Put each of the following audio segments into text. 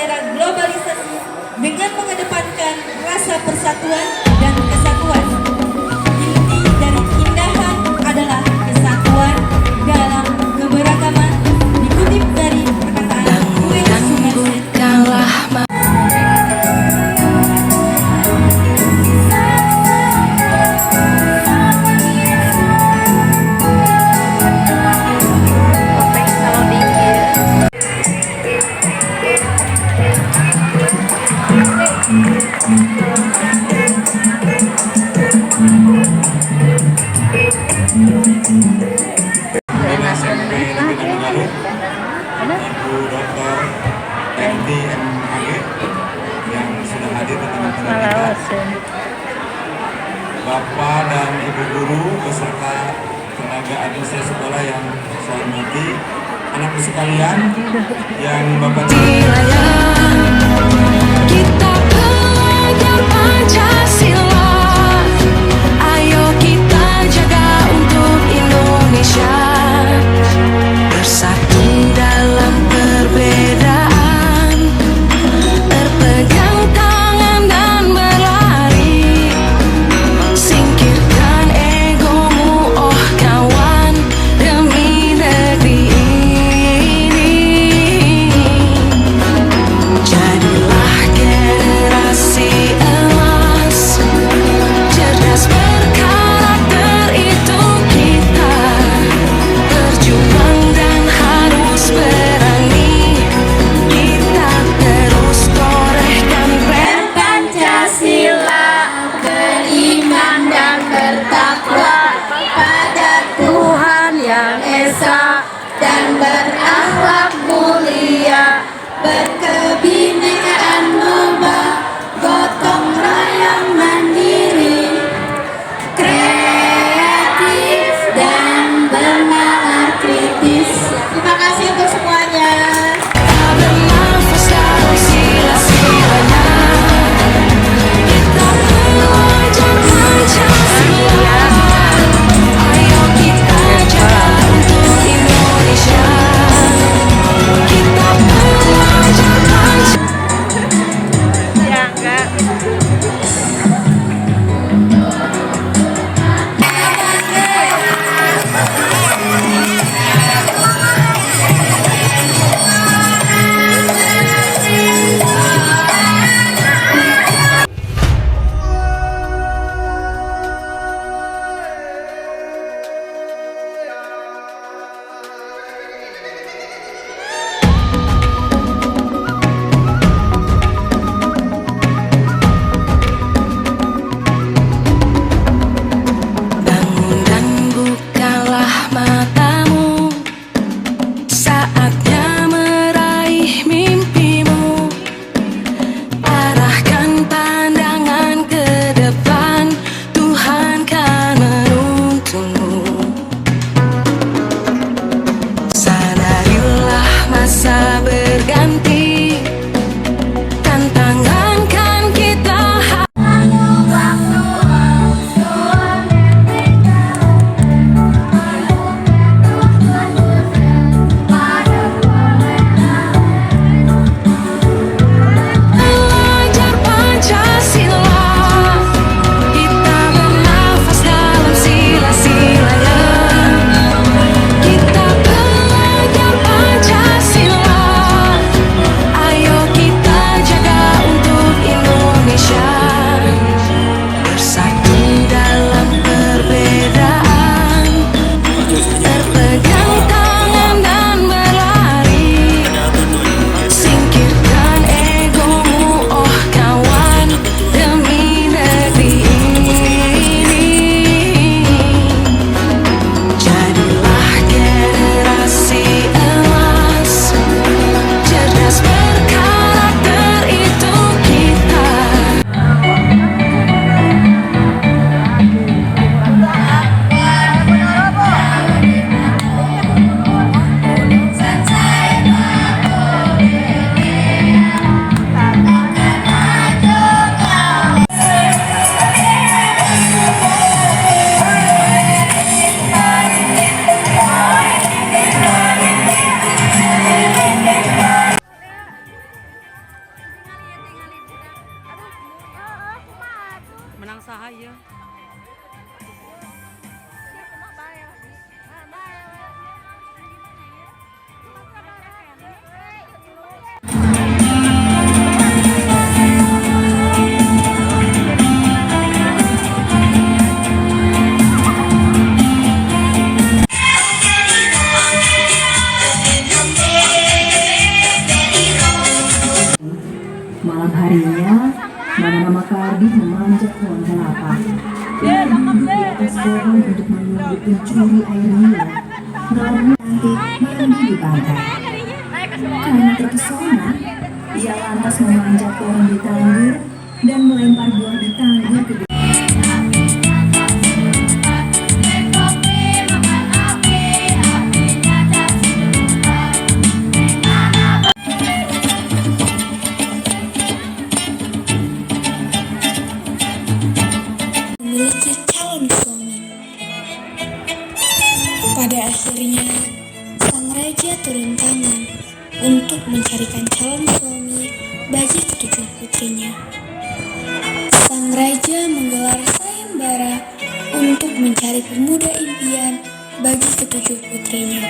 era globalisasi dengan mengedepankan rasa persatuan dan kesatuan. Inti dari keindahan adalah kesatuan dalam keberagaman, dikutip dari perkataan Louis Sumerset. SMP Negeri Manado, Ibu Dr. Enti MAG yang sudah hadir di tengah-tengah kita, Bapak dan Ibu Guru beserta tenaga administrasi sekolah yang saya hormati, anakku sekalian yang Bapak kita pegang Pancasila, ayo kita jaga untuk Indonesia, bersatu dalam perbedaan, berpegang tangan dan berlari, singkirkan egomu oh kawan, demi negeri ini. Jadilah generasi emas, cerdas berkarakter itu kita, berjuang dan harus berani, kita terus torehkan Pancasila, beriman dan bertakwa pada Tuhan yang Esa, dan berakhlak mulia, berkebinekaan lomba, gotong royong mandiri, kreatif dan bernalar kritis. Terima kasih untuk semuanya. bernafas dalam sila-silanya, kita belajar Pancasila, ayo kita jaga untuk Indonesia, untuk mencuri air minum, namun cantik mandi di pantai. Karena terpesona, ia lantas memanjat pohon di Tanggur dan melempar buah di Tanggur ke memiliki calon suami. Pada akhirnya, sang raja turun tangan untuk mencarikan calon suami bagi ketujuh putrinya. Sang raja menggelar sayembara untuk mencari pemuda impian bagi ketujuh putrinya.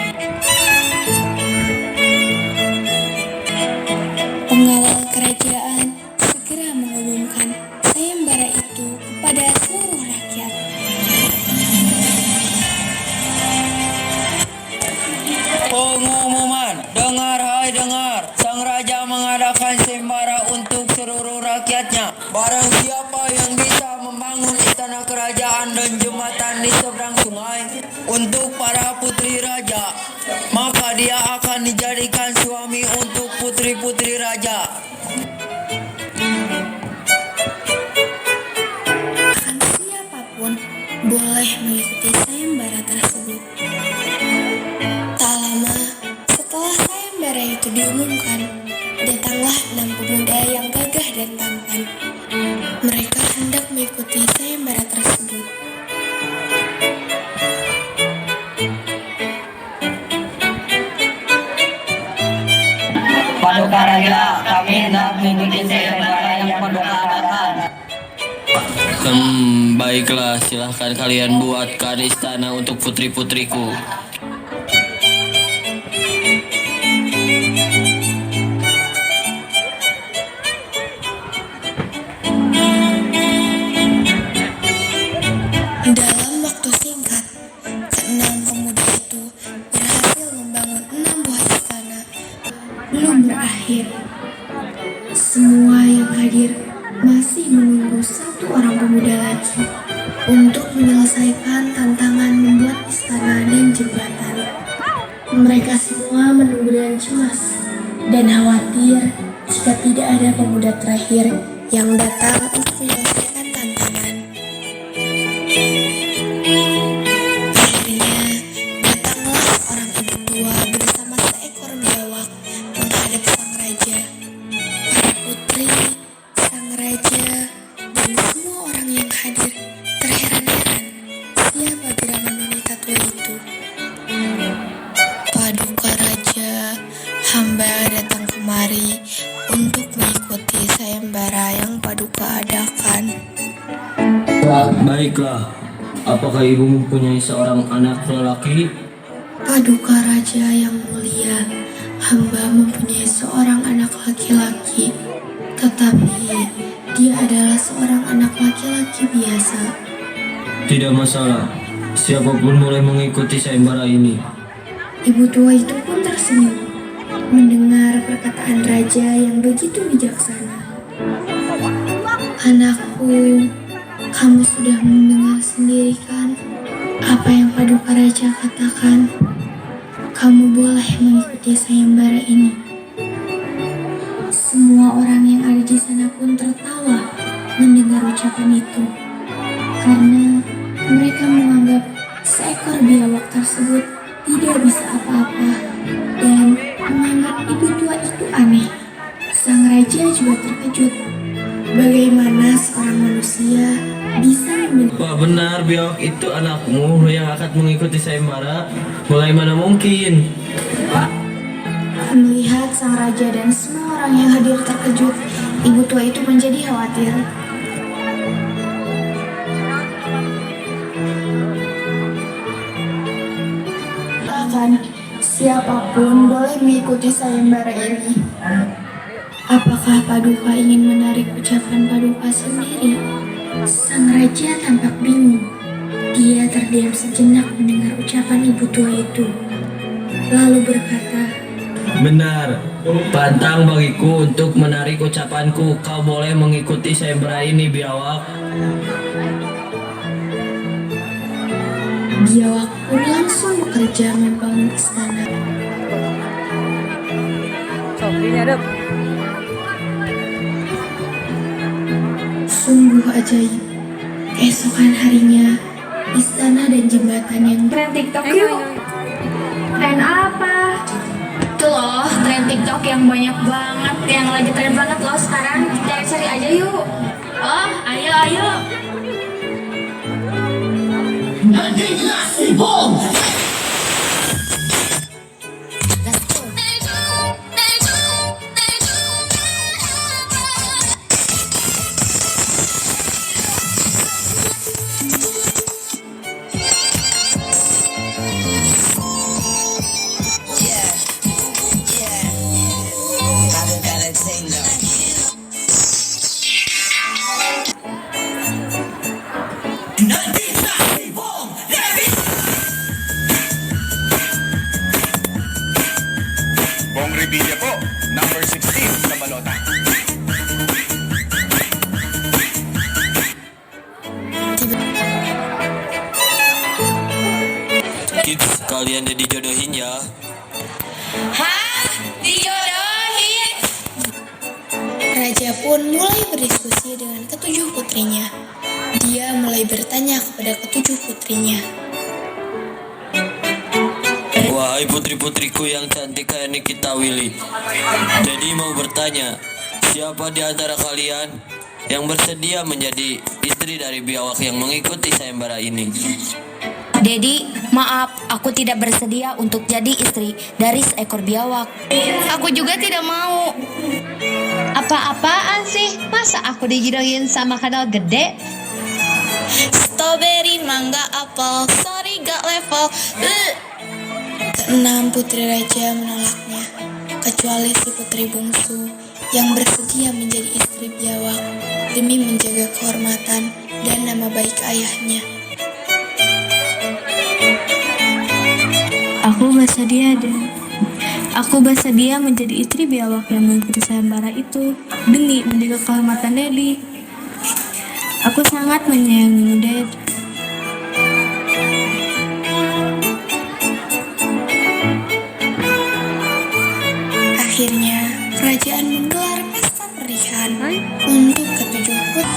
Pengawal kerajaan segera mengumumkan sayembara itu kepada seluruh rakyat. Pengumuman, dengar hai dengar, sang raja mengadakan sayembara untuk seluruh rakyatnya. Barang siapa yang bisa membangun istana kerajaan dan jembatan di seberang sungai untuk para putri raja, maka dia akan dijadikan suami untuk putri-putri raja. Bahkan siapapun boleh mengikuti sayembara tersebut. Tak lama setelah sayembara itu diumumkan, datanglah 6 pemuda yang gagah dan tampan. Mereka hendak mengikuti sayembara tersebut. Paduka Raja, kami hendak mengikuti sayembara yang Paduka adakan. Baiklah, silahkan kalian buatkan istana untuk putri-putriku. Dalam waktu singkat, ke-6 pemuda itu berhasil membangun 6 buah istana. Belum berakhir, semua yang hadir masih menunggu satu orang pemuda lagi untuk menyelesaikan tantangan membuat istana dan jembatan. Mereka semua menunggu dengan cemas dan khawatir jika tidak ada pemuda terakhir yang datang untuk menyelesaikan tantangan. Akhirnya, datanglah seorang ibu tua bersama seekor biawak menghadap sang raja. Para putri, sang raja, dan semua orang yang hadir terheran-heran siapa gerangan wanita tua itu. Paduka Raja, hamba datang kemari untuk mengikuti sayembara yang Paduka adakan. Baiklah, apakah ibu mempunyai seorang anak lelaki? Paduka Raja yang mulia, hamba mempunyai seorang anak laki-laki, tetapi dia adalah seorang anak laki-laki biasa. Tidak masalah, siapapun boleh mengikuti sayembara ini. Ibu tua itu pun tersenyum mendengar perkataan raja yang begitu bijaksana. Anakku, kamu sudah mendengar sendiri kan apa yang Paduka Raja katakan. Kamu boleh mengikuti sayembara ini. Semua orang yang ada di sana pun tertawa mendengar ucapan itu, karena mereka menganggap seekor biawak tersebut tidak bisa apa-apa dan menganggap ibu tua itu aneh. Sang raja juga terkejut. Bagaimana seorang manusia bisa Apa benar biawak itu anakmu yang akan mengikuti sayembara? Bagaimana mungkin? melihat sang raja dan semua orang yang hadir terkejut, ibu tua itu menjadi khawatir. Bahkan siapapun boleh mengikuti sayembara ini. Apakah Paduka ingin menarik ucapan Paduka sendiri? Sang raja tampak bingung. Dia terdiam sejenak mendengar ucapan ibu tua itu, lalu berkata, Benar, pantang bagiku untuk menarik ucapanku. Kau boleh mengikuti sayembara ini, biawak. Biawak pun langsung bekerja membangun istana. Sungguh ajaib. Keesokan harinya, istana dan jembatan yang Tren TikTok yuk. Tren apa? Tuh loh, tren TikTok yang banyak banget, yang lagi tren banget loh sekarang. Cari-cari aja yuk. Oh, ayo. Bong Revilla po, number 16 sa balota. Kids, kalian udah dijodohin ya. Hah? Dijodohin? Raja pun mulai berdiskusi dengan ketujuh putrinya. Dia mulai bertanya kepada ketujuh putrinya. Wahai putri-putriku yang cantik kayak Nikita Willy. Jadi mau bertanya, siapa di antara kalian yang bersedia menjadi istri dari biawak yang mengikuti sayembara ini? Dedi, maaf, aku tidak bersedia untuk jadi istri dari seekor biawak. Aku juga tidak mau. Apa-apaan sih? Masa aku dijodohin sama kadal gede? Strawberry, mangga, apel, sorry gak level. Keenam putri raja menolaknya, kecuali si putri bungsu yang bersedia menjadi istri biawak demi menjaga kehormatan dan nama baik ayahnya. Aku bersedia menjadi istri biawak yang mengikuti sayembara itu demi menjaga kehormatan Dedi. Aku sangat menyayangimu, Ded. Akhirnya, kerajaan menggelar pesta pernikahan untuk ketujuh putri.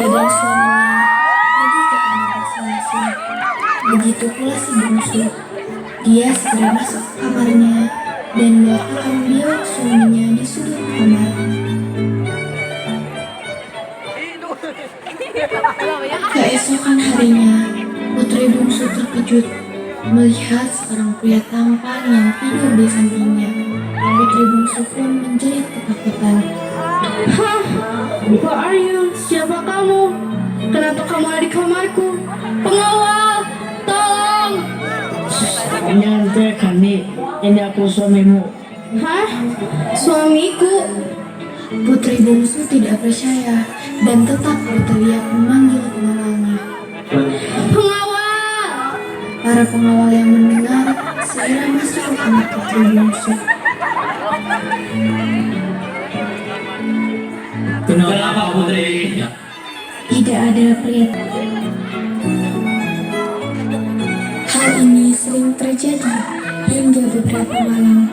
Dan suaminya pergi ke kamar masing-masing. Begitu pula si bungsu. Dia segera masuk ke kamarnya dan meletakkan biawak suaminya di sudut kamar. Keesokan harinya, putri bungsu terkejut melihat seorang pria tampan yang tidur di sampingnya. Putri bungsu pun menjerit ketakutan. Hah? Who are you? Siapa kamu? Kenapa kamu ada di kamarku? Pengawal! Tolong! Nyante kami, ini aku suamimu. Hah? Suamiku? Putri bungsu tidak percaya dan tetap berteriak memanggil pengawalnya. Pengawal! Para pengawal yang mendengar segera masuk ke kamar putri bungsu. Kenapa putri? Tidak ada pria. Hal ini sering terjadi hingga beberapa malam.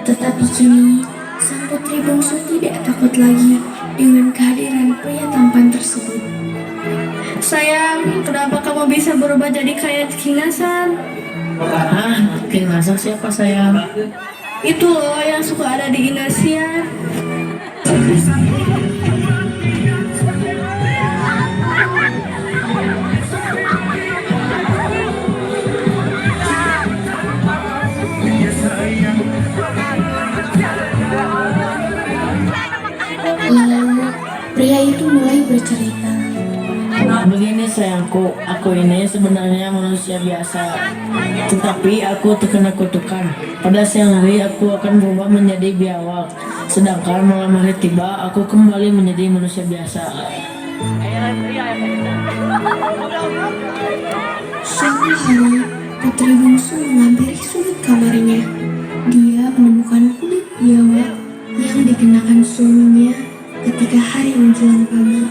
Tetapi kini, sang putri bungsu tidak takut lagi dengan kehadiran pria tampan tersebut. Sayang, kenapa kamu bisa berubah jadi kayak King Hasan? King Hasan siapa sayang? Itu loh yang suka ada di Indosiar. Lalu, pria itu mulai bercerita. Begini sayangku, aku ini sebenarnya manusia biasa, tetapi aku terkena kutukan. Pada siang hari aku akan berubah menjadi biawak, sedangkan malam hari tiba aku kembali menjadi manusia biasa. Suatu hari, putri bungsu menghampiri sudut kamarnya. Dia menemukan kulit biawak yang dikenakan suaminya ketika hari menjelang pagi.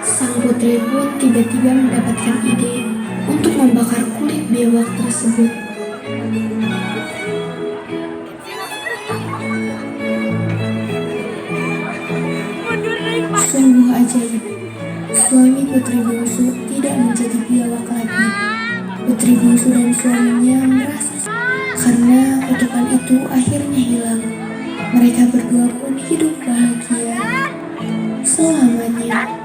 Sang putri pun tiba-tiba mendapatkan ide untuk membakar kulit biawak tersebut. Sungguh ajaib, suami putri bungsu tidak menjadi biawak lagi. Putri bungsu dan suaminya merasa karena kutukan itu akhirnya hilang. Mereka berdua pun hidup bahagia selamanya.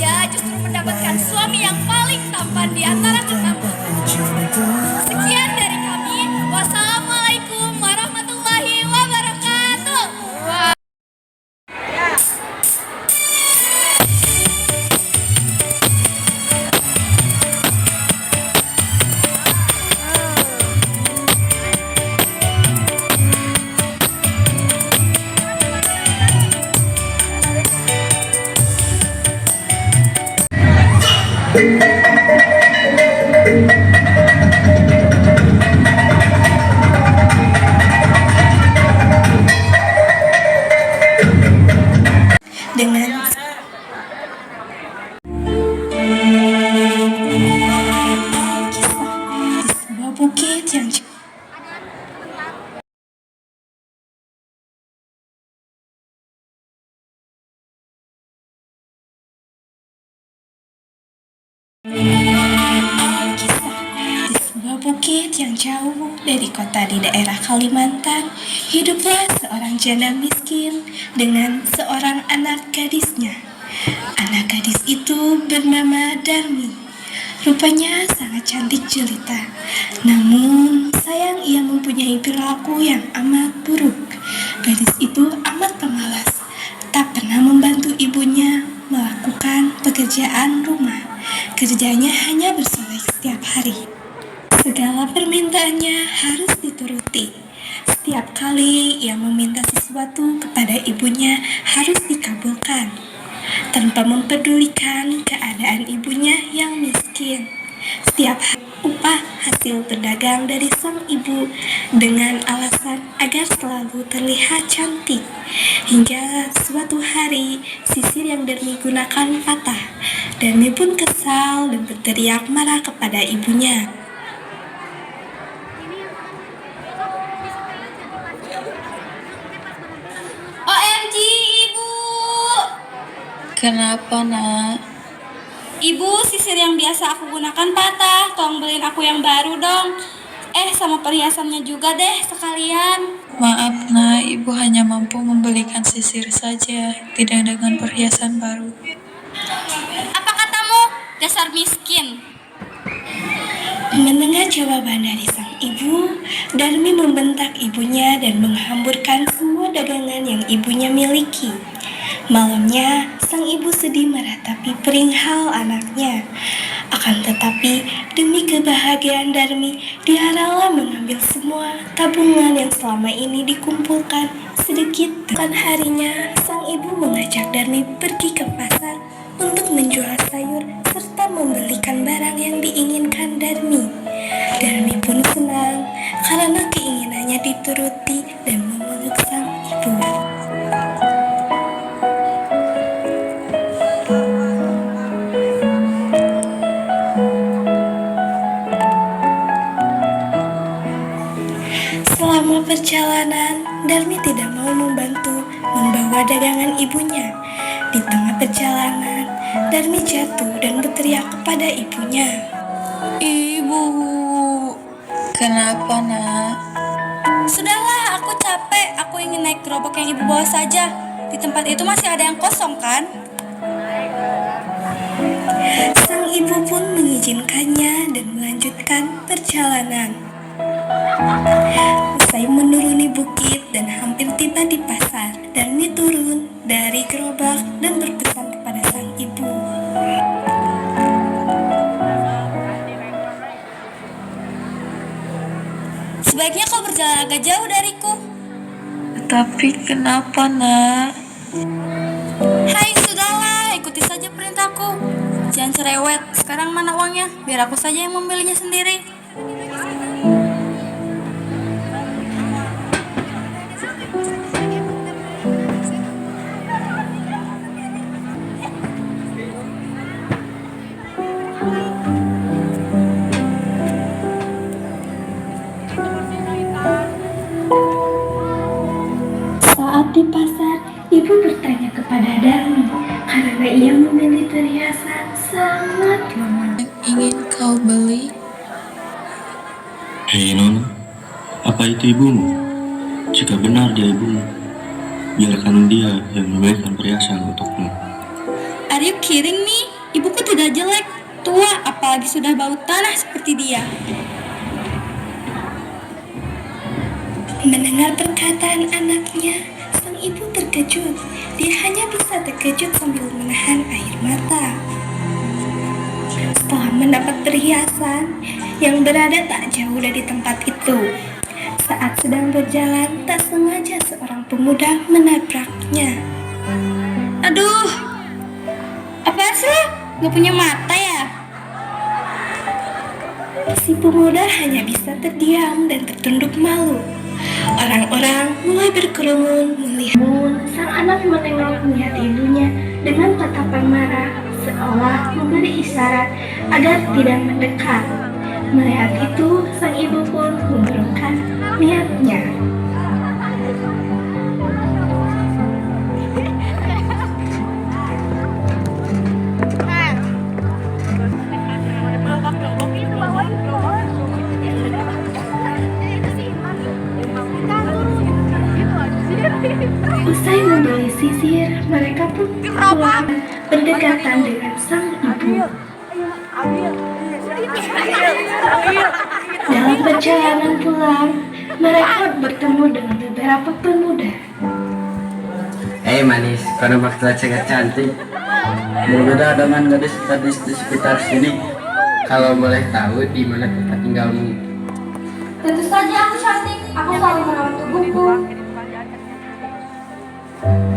Dia justru mendapatkan suami yang paling tampan di antara keenam. Sekian dari kami. Wassalamualaikum warahmatullahi wabarakatuh. Dengan kisah di sebuah bukit yang jauh dari kota di daerah Kalimantan, hiduplah seorang janda miskin dengan seorang anak gadisnya. Anak gadis itu bernama Darmi. Rupanya sangat cantik jelita, namun sayang ia mempunyai perilaku yang amat buruk. Gadis itu amat pemalas, tak pernah membantu ibunya melakukan pekerjaan rumah. Kerjanya hanya bersolek setiap hari. Segala permintaannya harus dituruti. Setiap kali ia meminta sesuatu kepada ibunya harus dikabulkan, tanpa mempedulikan keadaan ibunya yang miskin. Setiap upah hasil berdagang dari sang ibu dengan alasan agar selalu terlihat cantik. Hingga suatu hari sisir yang Darmi gunakan patah. Darmi pun kesal dan berteriak marah kepada ibunya. OMG, Ibu! Kenapa, Nak? Ibu, sisir yang biasa aku gunakan patah. Tolong beliin aku yang baru dong. Sama perhiasannya juga deh sekalian. Maaf, Nak, Ibu hanya mampu membelikan sisir saja, tidak dengan perhiasan baru. Apa katamu? Dasar miskin. Mendengar jawaban dari sang ibu, Darmi membentak ibunya dan menghamburkan semua dagangan yang ibunya miliki. Malamnya, Sang ibu sedih meratapi perihal anaknya. Akan tetapi, demi kebahagiaan Darmi, dia rela mengambil semua tabungan yang selama ini dikumpulkan sedikit. Bukan harinya, sang ibu mengajak Darmi pergi ke pasar untuk menjual sayur serta membelikan barang yang diinginkan Darmi. Darmi pun senang karena keinginannya dituruti dan memeluk sang ibu. Selama perjalanan, Darmi tidak mau membantu membawa dagangan ibunya. Di tengah perjalanan, Darmi jatuh dan berteriak kepada ibunya. Ibu, kenapa nak? Sudahlah, aku capek. Aku ingin naik gerobak yang ibu bawa saja. Di tempat itu masih ada yang kosong kan? Sang ibu pun mengizinkannya dan melanjutkan perjalanan. Usai menuruni bukit dan hampir tiba di pasar, Darmi turun dari gerobak dan berpesan kepada sang ibu. Sebaiknya kau berjalan agak jauh dariku. Tapi kenapa nak? Hai, sudahlah, ikuti saja perintahku. Jangan cerewet. Sekarang mana uangnya? Biar aku saja yang membelinya sendiri. Saat di pasar, ibu bertanya kepada Darmi karena ia memilih perhiasan sangat mahal. Ingin kau beli? Hei Nona, apa itu ibumu? Jika benar dia ibumu, biarkan dia yang membelikan perhiasan untukmu. Are you kidding me? Ibuku tidak jelek, tua, apalagi sudah bau tanah seperti dia. Mendengar perkataan anaknya, sang ibu terkejut. Dia hanya bisa terkejut sambil menahan air mata. Setelah mendapat perhiasan yang berada tak jauh dari tempat itu, saat sedang berjalan, tak sengaja seorang pemuda menabraknya. Aduh, apa sih? Gak punya mata ya? Si pemuda hanya bisa terdiam dan tertunduk malu. Orang-orang mulai berkerumun melihat. Sang anak menengok melihat ibunya dengan tatapan marah, seolah memberi isyarat agar tidak mendekat. Melihat itu, sang ibu pun mengurungkan niatnya. Usai membeli sisir, mereka pun pulang berdekatan dengan sang ibu. Dalam perjalanan pulang, mereka bertemu dengan beberapa pemuda. Hei manis, kau nampak sangat cantik. Berbeda dengan gadis-gadis di sekitar sini. Kalau boleh tahu di mana tempat tinggalmu? Tentu saja aku cantik. Aku selalu merawat tubuhku.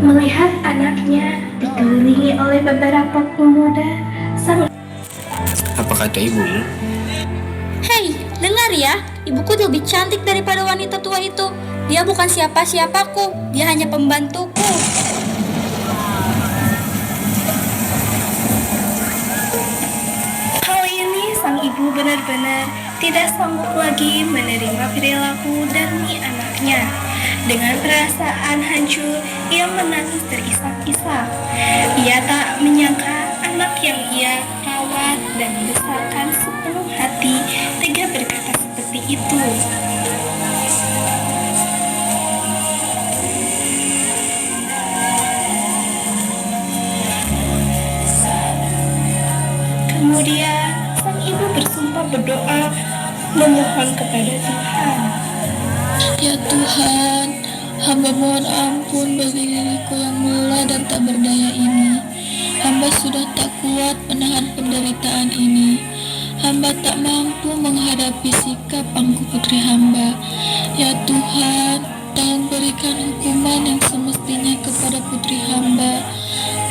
Melihat anaknya dikelilingi oleh beberapa pemuda, sang Apa kata ibumu? Hei, dengar ya. Ibuku lebih cantik daripada wanita tua itu. Dia bukan siapa-siapaku. Dia hanya pembantuku. hal ini sang ibu benar-benar tidak sanggup lagi menerima perilaku Darmi anaknya. Dengan perasaan hancur, ia menangis terisak-isak. Ia tak menyangka anak yang ia rawat dan besarkan sepenuh hati tega berkata seperti itu. Kemudian, sang ibu bersumpah berdoa memohon kepada Tuhan. Ya Tuhan, hamba mohon ampun bagi diriku yang lelah dan tak berdaya ini. Hamba sudah tak kuat menahan penderitaan ini. Hamba tak mampu menghadapi sikap angkuh putri hamba. Ya Tuhan, tolong berikan hukuman yang semestinya kepada putri hamba.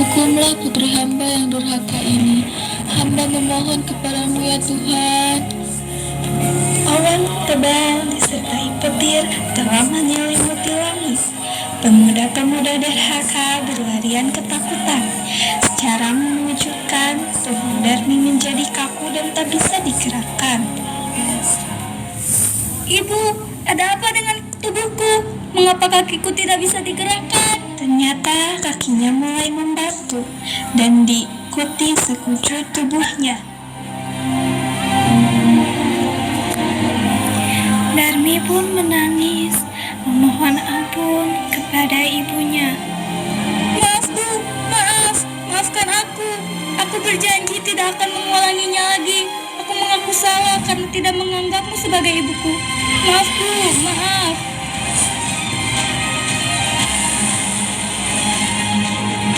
Hukumlah putri hamba yang durhaka ini. Hamba memohon kepadamu ya Tuhan. Awan tebal disertai petir telah menyelimuti langit. Pemuda-pemuda derhaka berlarian ketakutan. Secara mengejutkan, tubuh Darmi menjadi kaku dan tak bisa digerakkan. Ibu, ada apa dengan tubuhku? Mengapa kakiku tidak bisa digerakkan? Ternyata kakinya mulai membatu dan diikuti sekujur tubuhnya. Darmi pun menangis, memohon ampun kepada ibunya. Maaf Bu, maafkan aku. Aku berjanji tidak akan mengulanginya lagi. Aku mengaku salah karena tidak menganggapmu sebagai ibuku. Maaf Bu, maaf.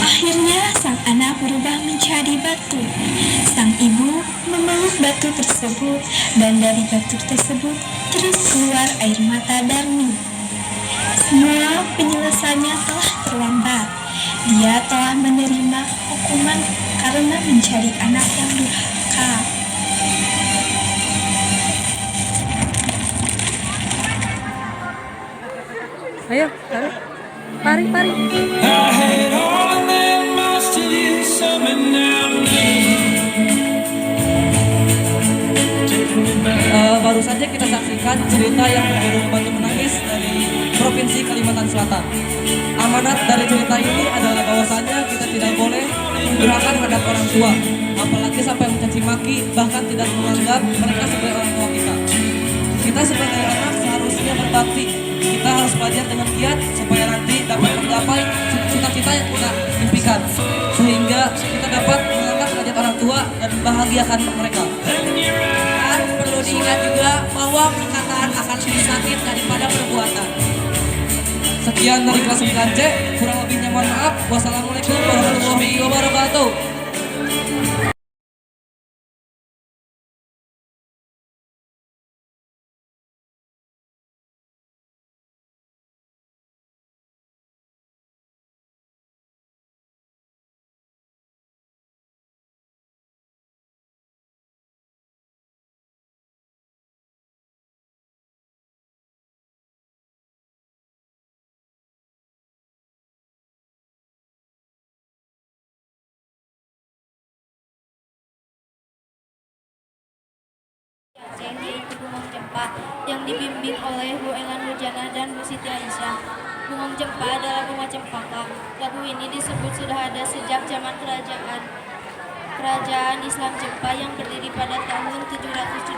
Akhirnya sang anak berubah menjadi batu. Sang ibu memeluk batu tersebut dan dari batu tersebut terus keluar air mata Darmi. Semua penyelesaiannya telah terlambat. Dia telah menerima hukuman karena menjadi anak yang durhaka. Ayo, pari. Baru saja kita saksikan cerita yang membuat batu menangis dari Provinsi Kalimantan Selatan. Amanat dari cerita ini adalah bahwasannya kita tidak boleh durhaka terhadap orang tua, apalagi sampai mencaci maki, bahkan tidak menganggap mereka sebagai orang tua kita. Kita sebagai anak seharusnya berbakti. Kita harus belajar dengan giat supaya nanti dapat menggapai cita-cita yang kita impikan, sehingga kita dapat mengangkat derajat orang tua dan membahagiakan mereka. Dan perlu diingat juga bahwa perkataan akan lebih sakit daripada perbuatan. Sekian dari kelas 9C, kurang lebihnya mohon maaf. Wassalamualaikum warahmatullahi wabarakatuh. Yaitu Bungong Jempa yang dibimbing oleh Bu Elan Nurjana dan Bu Siti Aisyah. Bungong Jempa adalah bunga cempaka. Lagu ini disebut sudah ada sejak zaman kerajaan Islam Jempa yang berdiri pada tahun 770